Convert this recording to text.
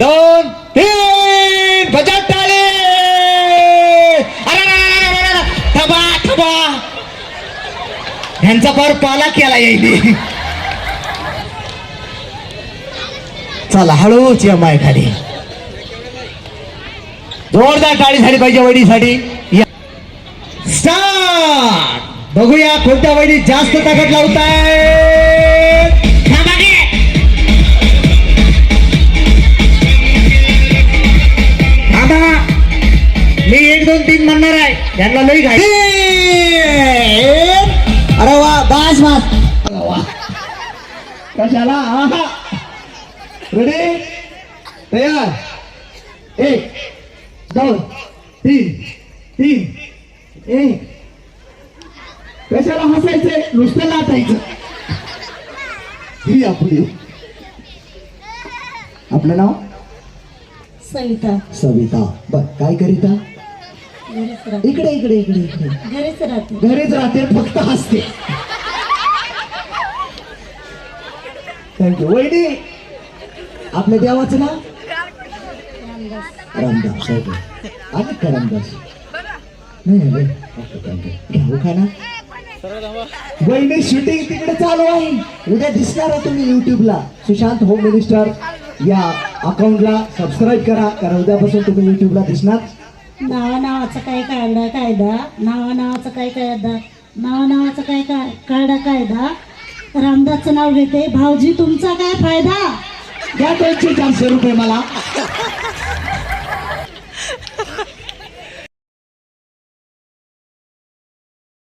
2 3 बजाव टाळे. अरे थबा थबा ह्यांचा फार पाला केला येईल. चला हळूच या माय खाली. जोरदार टाळी झाली पाहिजे वडीसाठी. स्टार्ट. बघूया कोणत्या वडी जास्त ताकद लावताय. मी 1 2 3 म्हणणार आहे. यांना लई घाई. अरे वा बास बास. कशाला. रेडी तयार. 1 2 3 1. कशाला हसायचंय नुसतं लाटायचं. ही आपली. आपलं नाव सविता. सविता. बर काय करीता. इकडे इकडे इकडे इकडे. घरीच राहते. घरीच राहते फक्त हसते. थँक्यू. वहिनी आपल्या देवाचं नाव रामदास. आणि का रामदास नाही घेऊ का ना. वहिनी शूटिंग तिकडे चालू आहे. उद्या दिसणार आहे तुम्ही युट्यूबला. सुशांत होम मिनिस्टर या अकाउंटला सबस्क्राईब करा, कारण उद्यापासून तुम्ही युट्यूबला दिसणार. नावाचं काय कायदा कायदा. नावाचं काय कायदा. नावाचं काय कायदा कायदा. रामदासचं नाव घेते. भाऊजी तुमचा काय फायदा. द्या 200-400 रुपये मला.